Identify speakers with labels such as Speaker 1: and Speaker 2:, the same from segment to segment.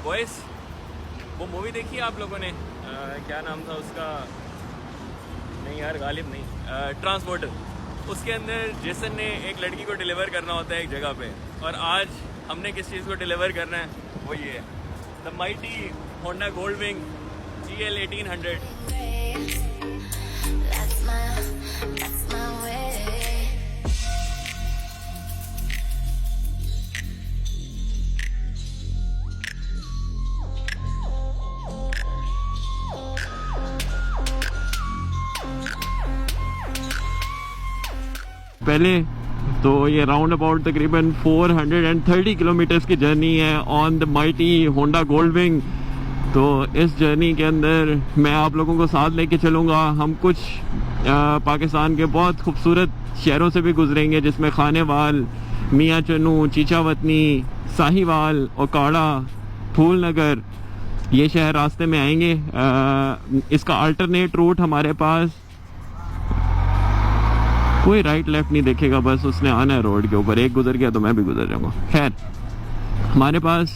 Speaker 1: Boys वो movie देखी है आप लोगों ने? क्या नाम था उसका? नहीं यार, गालिब नहीं, ट्रांसपोर्टर। उसके अंदर जेसन ने एक लड़की को डिलीवर करना होता है एक जगह पे, और आज हमने किस चीज़ को डिलीवर करना है वो ये है, द माइटी होंडा गोल्डविंग GL 1800। पहले तो ये राउंड अबाउट तकरीबन 430 किलोमीटर्स की जर्नी है ऑन द माइटी होंडा गोल्डविंग। तो इस जर्नी के अंदर मैं आप लोगों को साथ लेके चलूँगा। हम कुछ पाकिस्तान के बहुत खूबसूरत शहरों से भी गुजरेंगे, जिसमें खानेवाल, मियाँ चन्नू, चीचावतनी, साहिवाल, ओकाड़ा, फूलनगर, ये शहर रास्ते में आएंगे। इसका अल्टरनेट रूट हमारे पास, कोई राइट लेफ्ट नहीं देखेगा, बस उसने आना है रोड के ऊपर, एक गुजर गया तो मैं भी गुजर जाऊंगा। खैर, हमारे पास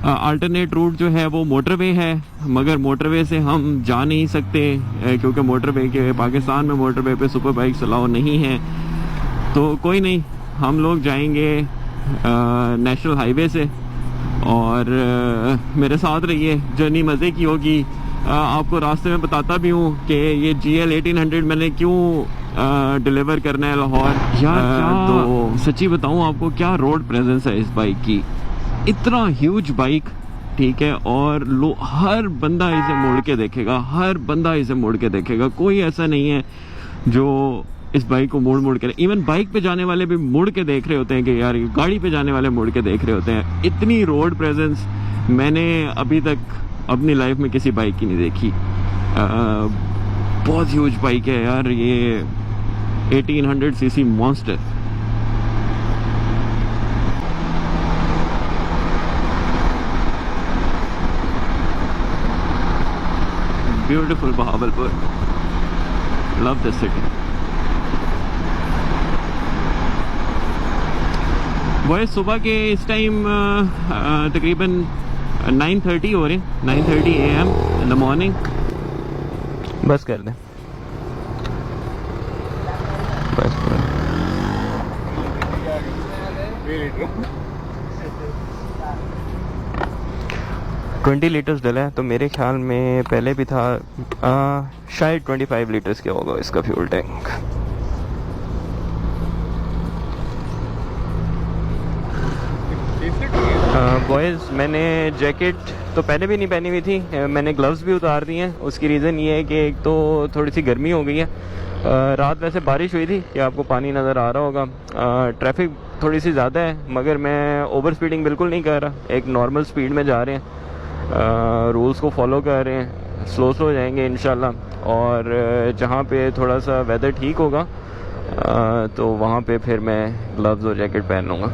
Speaker 1: अल्टरनेट रूट जो है वो मोटरवे है, मगर मोटरवे से हम जा नहीं सकते क्योंकि मोटरवे के, पाकिस्तान में मोटरवे पे सुपर बाइक अलाउ नहीं है। तो कोई नहीं, हम लोग जाएंगे नेशनल हाईवे से, और मेरे साथ रहिए, जर्नी मज़े की होगी। आपको रास्ते में बताता भी हूँ कि ये GL 1800 मैंने क्यों डिलीवर करना है लाहौर। यार तो सच्ची बताऊँ आपको, क्या रोड प्रेजेंस है इस बाइक की, इतना ह्यूज बाइक, ठीक है, और हर बंदा इसे मोड़ के देखेगा, हर बंदा इसे मोड़ के देखेगा। कोई ऐसा नहीं है जो इस बाइक को मोड़ मोड़ के, इवन बाइक पे जाने वाले भी मुड़ के देख रहे होते हैं कि यार, गाड़ी पे जाने वाले मुड़ के देख रहे होते हैं। इतनी रोड प्रेजेंस मैंने अभी तक अपनी लाइफ में किसी बाइक की नहीं देखी। बहुत ह्यूज बाइक है यार ये 1800 CC monster. Beautiful Bahawalpur, love this city. वह सुबह के इस टाइम तकरीबन 9:30 हो रहे, 9:30 AM इन द मॉर्निंग। बस कर दें, बस 20 लीटर्स डला है, तो मेरे ख्याल में पहले भी था शायद 25 लीटर्स का होगा इसका फ्यूल टैंक। बॉयज़, मैंने जैकेट तो पहले भी नहीं पहनी हुई थी, मैंने ग्लव्स भी उतार दिए हैं। उसकी रीज़न ये है कि एक तो थोड़ी सी गर्मी हो गई है, रात वैसे बारिश हुई थी कि आपको पानी नज़र आ रहा होगा, ट्रैफिक थोड़ी सी ज़्यादा है, मगर मैं ओवर स्पीडिंग बिल्कुल नहीं कर रहा, एक नॉर्मल स्पीड में जा रहे हैं, रूल्स को फॉलो कर रहे हैं, स्लो स्लो जाएंगे इंशाल्लाह। और जहाँ पे थोड़ा सा वेदर ठीक होगा तो वहाँ पे फिर मैं ग्लव्स और जैकेट पहन लूँगा।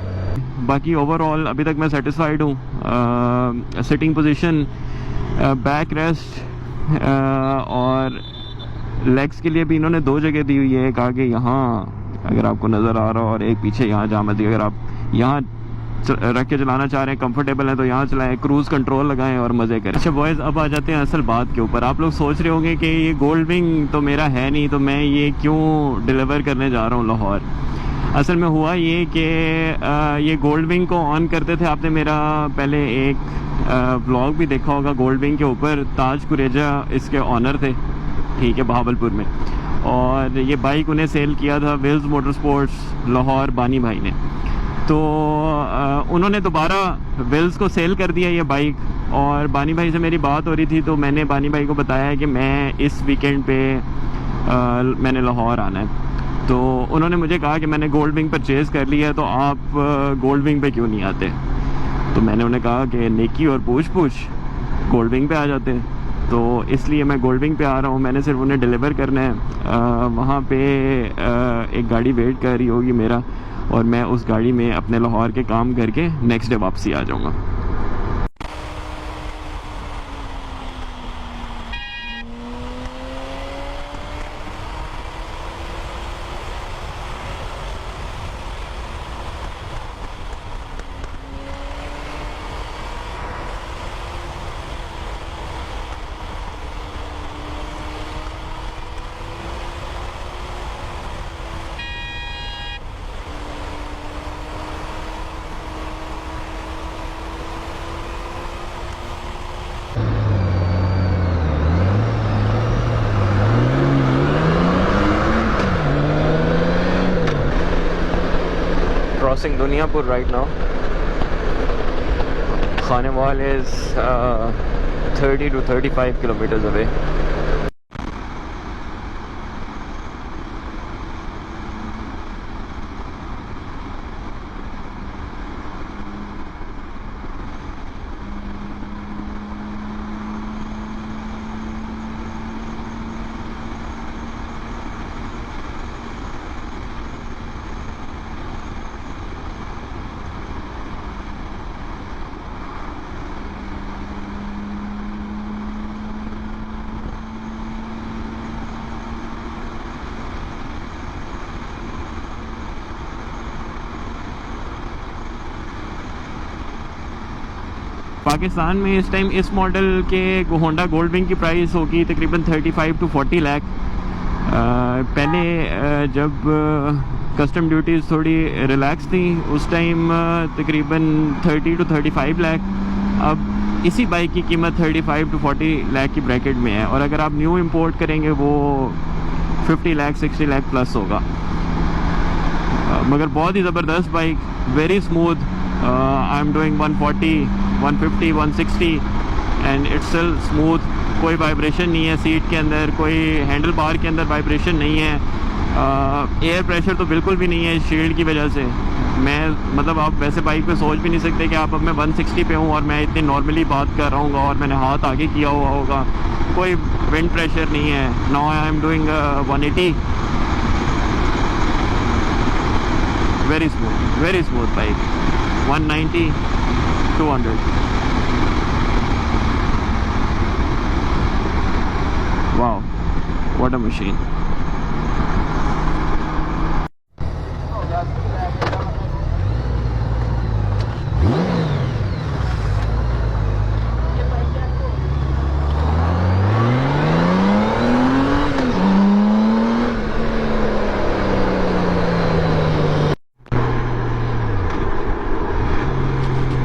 Speaker 1: बाकी ओवरऑल अभी तक मैं सेटिस्फाइड हूँ। सिटिंग पोजीशन, बैक रेस्ट, और लेग्स के लिए भी इन्होंने 2 जगह दी हुई है, एक आगे यहाँ अगर आपको नज़र आ रहा हो, और एक पीछे यहाँ जहाँ मर्जी अगर आप यहाँ रख के चलाना चाह रहे हैं, कंफर्टेबल है तो यहाँ चलाएं, क्रूज़ कंट्रोल लगाएं और मज़े करें। अच्छा बॉयज़, अब आ जाते हैं असल बात के ऊपर। आप लोग सोच रहे होंगे कि ये गोल्डविंग तो मेरा है नहीं, तो मैं ये क्यों डिलीवर करने जा रहा हूँ लाहौर। असल में हुआ ये कि ये गोल्डविंग को ऑन करते थे, आपने मेरा पहले एक व्लॉग भी देखा होगा गोल्डविंग के ऊपर। ताज कुरेजा इसके ऑनर थे, ठीक है, बहावलपुर में, और ये बाइक उन्हें सेल किया था विल्स मोटर स्पोर्ट्स लाहौर, बानी भाई ने। तो उन्होंने दोबारा विल्स को सेल कर दिया ये बाइक, और बानी भाई से मेरी बात हो रही थी, तो मैंने बानी भाई को बताया कि मैं इस वीकेंड पे मैंने लाहौर आना है। तो उन्होंने मुझे कहा कि मैंने गोल्डविंग परचेज़ कर लिया है, तो आप गोल्डविंग पे क्यों नहीं आते। तो मैंने उन्हें कहा कि नेकी और पूछ पूछ गोल्डविंग पे आ जाते हैं, तो इसलिए मैं गोल्डविंग पे आ रहा हूँ। मैंने सिर्फ उन्हें डिलीवर करना है, वहाँ पे एक गाड़ी वेट कर रही होगी मेरा, और मैं उस गाड़ी में अपने लाहौर के काम करके नेक्स्ट डे वापसी आ जाऊँगा। crossing Duniapur right now. Khanewal is 30 to 35 kilometers away. Pakistan में इस टाइम इस मॉडल के होंडा गोल्ड विंग की प्राइस होगी तकरीबन 35 to 40 लाख। पहले जब कस्टम ड्यूटीज़ थोड़ी रिलैक्स थी उस टाइम तकरीबन 30 to 35 लाख। अब इसी बाइक की कीमत 35 to 40 लाख की ब्रैकेट में है, और अगर आप न्यू इंपोर्ट करेंगे वो 50 लाख 60 लाख प्लस होगा। मगर बहुत ही ज़बरदस्त bike, very smooth. I am doing 140, 150, 160 and it's still smooth. कोई वाइब्रेशन नहीं है सीट के अंदर, कोई हैंडल बार के अंदर वाइब्रेशन नहीं है। एयर प्रेशर तो बिल्कुल भी नहीं है इस शील्ड की वजह से। मैं मतलब आप वैसे बाइक पे सोच भी नहीं सकते कि आप अब मैं 160 पे हूँ और मैं इतनी नॉर्मली बात कर रहा हूँ और मैंने हाथ आगे किया हुआ होगा, कोई विंड प्रेशर नहीं है। Now I am doing 180। Very smooth bike. 190, 200। Wow, what a machine.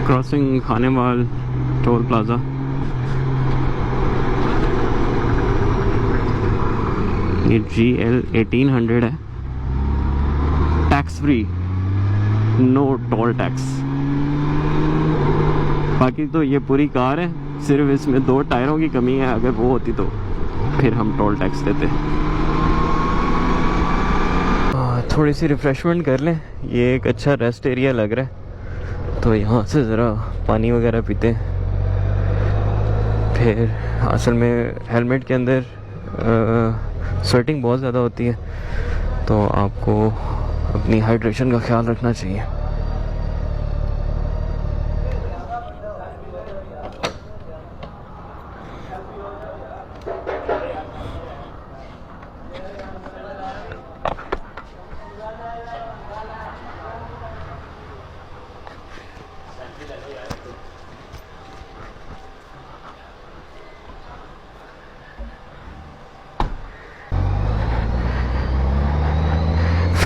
Speaker 1: Crossing Khanewal toll plaza. ये GL 1800 है, tax free, no toll tax. बाकी तो ये पूरी कार है, सिर्फ इसमें 2 टायरों की कमी है। अगर वो होती तो फिर हम टोल टैक्स देते। थोड़ी सी रिफ्रेशमेंट कर लें, ये एक अच्छा रेस्ट एरिया लग रहा है, तो यहाँ से ज़रा पानी वगैरह पीते हैं। फिर असल में हेलमेट के अंदर स्वेटिंग बहुत ज़्यादा होती है, तो आपको अपनी हाइड्रेशन का ख्याल रखना चाहिए।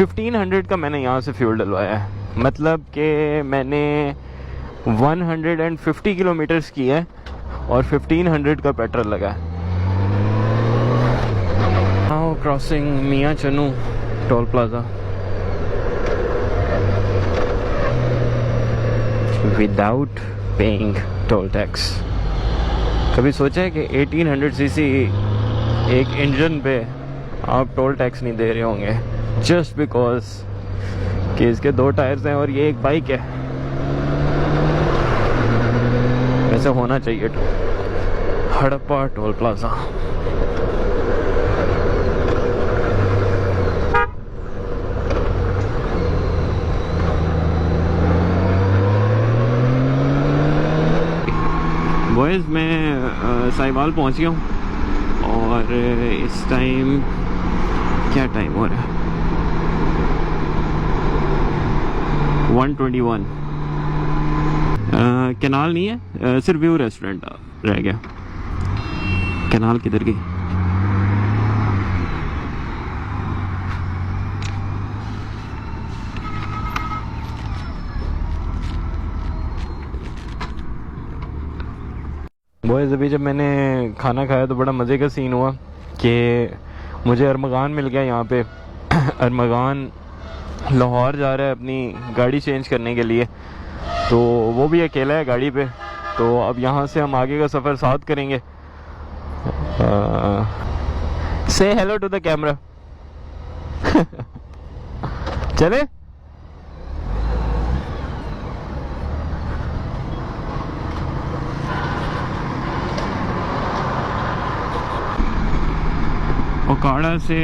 Speaker 1: $1500 का मैंने यहाँ से फ्यूल डलवाया है, मतलब कि मैंने 150 किलोमीटर्स की है और 1500 का पेट्रोल लगा है। नाउ क्रॉसिंग मियाँ Chanu toll plaza without paying toll tax. कभी सोचा है कि 1800 सीसी एक इंजन पे आप टोल टैक्स नहीं दे रहे होंगे जस्ट बिकॉज कि इसके 2 टायर्स हैं और ये एक बाइक है। ऐसे होना चाहिए। Harappa toll plaza. बॉयज़ मैं साहिवाल पहुंच गया हूँ और इस टाइम क्या टाइम हो रहा है? 121। कैनाल नहीं है, सिर्फ व्यू रेस्टोरेंट रह गया। कैनाल किधर गई? बॉयज़ अभी जब मैंने खाना खाया तो बड़ा मज़े का सीन हुआ कि मुझे अरमगान मिल गया यहाँ पे। अरमगान लाहौर जा रहा है अपनी गाड़ी चेंज करने के लिए, तो वो भी अकेला है गाड़ी पे। तो अब यहाँ से हम आगे का सफ़र साथ करेंगे। से हेलो टू द कैमरा। चले। ओकाड़ा से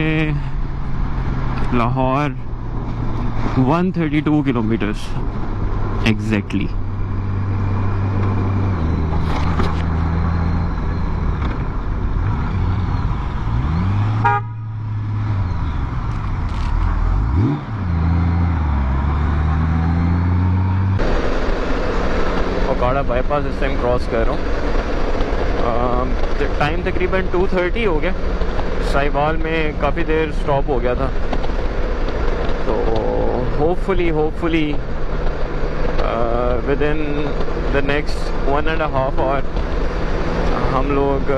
Speaker 1: Lahore 132 kilometres exactly. Okara bypass इस टाइम क्रॉस कर रहा हूँ। टाइम तकरीबन 2:30 हो गया। साहिवाल में काफ़ी देर स्टॉप हो गया था, तो hopefully within the next 1.5 hour हम लोग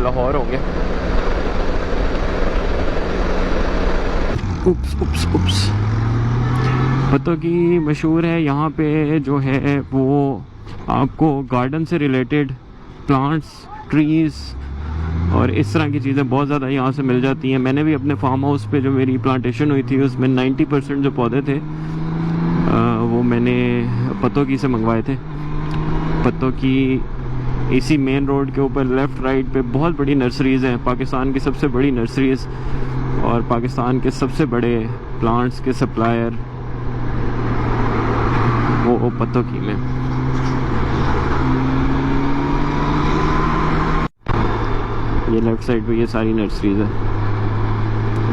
Speaker 1: लाहौर होंगे। उप्स पत्तों की मशहूर है यहाँ पे जो है वो आपको गार्डन से रिलेटेड प्लांट्स, ट्रीज़ और इस तरह की चीज़ें बहुत ज़्यादा यहाँ से मिल जाती हैं। मैंने भी अपने फार्म हाउस पे जो मेरी प्लांटेशन हुई थी उसमें 90% जो पौधे थे वो मैंने पत्तों की से मंगवाए थे। पत्तों की इसी मेन रोड के ऊपर लेफ़्ट राइट पे बहुत बड़ी नर्सरीज़ हैं, पाकिस्तान की सबसे बड़ी नर्सरीज़ और पाकिस्तान के सबसे बड़े प्लांट्स के सप्लायर वो पत्तों की में। ये लेफ़्ट साइड पे ये सारी नर्सरीज़ है,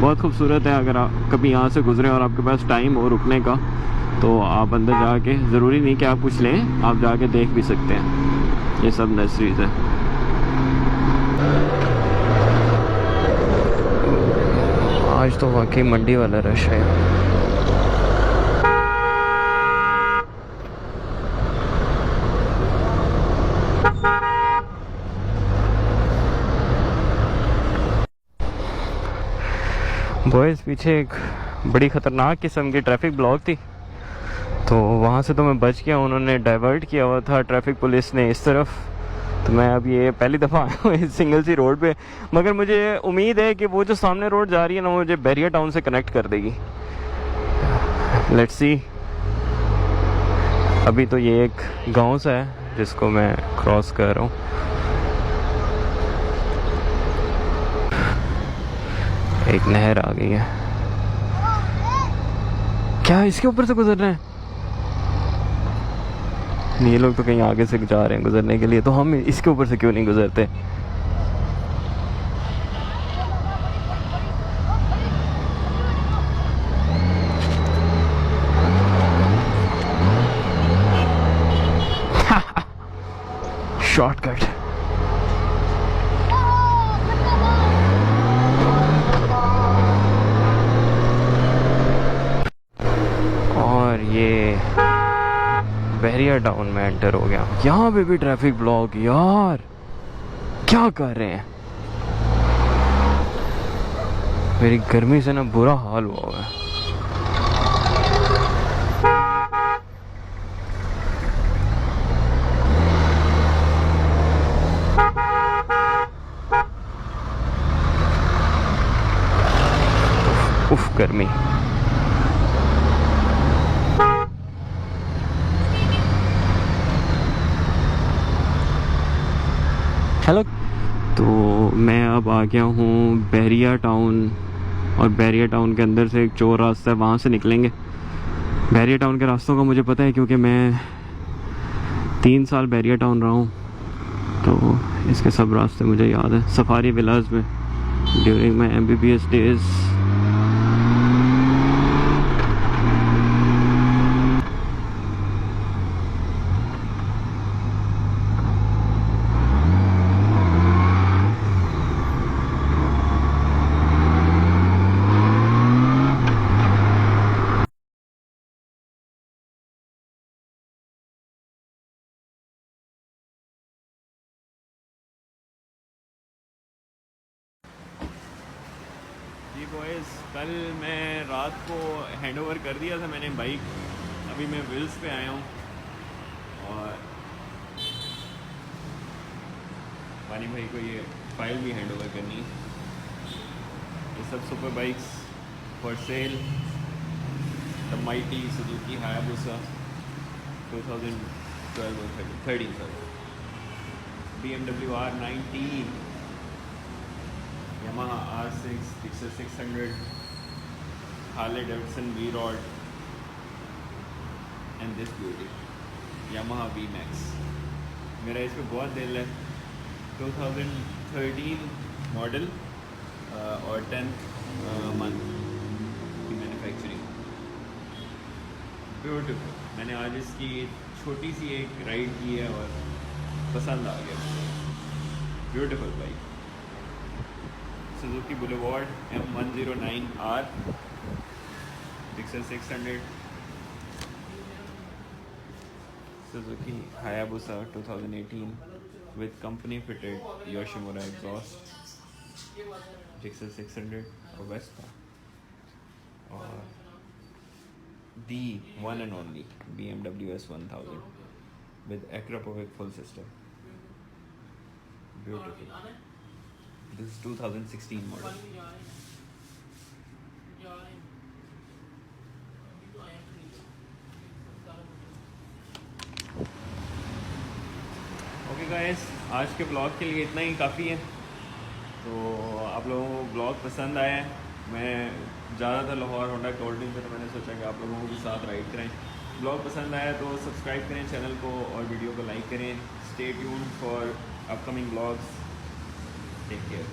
Speaker 1: बहुत खूबसूरत है। अगर आप कभी यहाँ से गुजरें और आपके पास टाइम हो रुकने का तो आप अंदर जाके, ज़रूरी नहीं कि आप कुछ लें, आप जाके देख भी सकते हैं। ये सब नर्सरीज़ है। आज तो वाकई मंडी वाला रश है। बॉयज़ पीछे एक बड़ी ख़तरनाक किस्म की ट्रैफिक ब्लॉक थी, तो वहाँ से तो मैं बच गया। उन्होंने डाइवर्ट किया हुआ था ट्रैफिक पुलिस ने इस तरफ, तो मैं अब ये पहली दफ़ा आया हूँ इस सिंगल सी रोड पे। मगर मुझे उम्मीद है कि वो जो सामने रोड जा रही है ना, वो मुझे बैरिया टाउन से कनेक्ट कर देगी। Let's see. अभी तो ये एक गांव सा है जिसको मैं क्रॉस कर रहा हूँ। एक नहर आ गई है। क्या इसके ऊपर से गुजर रहे हैं? ये लोग तो कहीं आगे से जा रहे हैं गुजरने के लिए, तो हम इसके ऊपर से क्यों नहीं गुजरते? शॉर्टकट। और ये बैरिया टाउन में एंटर हो गया। यहाँ पे भी ट्रैफिक ब्लॉक। यार क्या कर रहे हैं? मेरी गर्मी से ना बुरा हाल हुआ है। उफ गर्मी। हेलो। तो मैं अब आ गया हूँ बैरिया टाउन, और बैरिया टाउन के अंदर से एक चोर रास्ता है, वहाँ से निकलेंगे। बैरिया टाउन के रास्तों का मुझे पता है क्योंकि मैं 3 साल बैरिया टाउन रहा हूँ, तो इसके सब रास्ते मुझे याद है। सफारी विलाज में during my MBBS days. Boys, कल मैं रात को हैंड ओवर कर दिया था मैंने बाइक। अभी मैं व्हील्स पे आया हूँ और पानी भाई को ये फाइल भी हैंड ओवर करनी है। ये सब super bikes for sale. The mighty Suzuki Hayabusa 2012 और 13 sir. BMW R19, Yamaha R6, Gixxer 600, Harley Davidson V-Rod, and this beauty, Yamaha V-Max। मेरा इस पर बहुत दिल है। 2013 मॉडल और 10th मंथ की मैन्युफैक्चरिंग। ब्यूटीफुल। मैंने आज इसकी छोटी सी एक राइड की है और पसंद आ गया। Beautiful bike, Suzuki boulevard M109R, Gixxer 600, Suzuki Hayabusa 2018 with company fitted Yoshimura exhaust, Gixxer 600 और Vespa, और the one and only BMW S1000 with Acropovic full system। Beautiful। This is 2016 model। Okay guys, आज के blog के लिए इतना ही काफ़ी है। तो आप लोगों को ब्लॉग पसंद आया है। मैं ज़्यादातर लाहौर होंडा कोल्डिंग पे, तो मैंने सोचा कि आप लोगों को भी साथ राइड करें। ब्लॉग पसंद आया तो सब्सक्राइब करें चैनल को और वीडियो को लाइक करें। Stay tuned for upcoming blogs. Take care.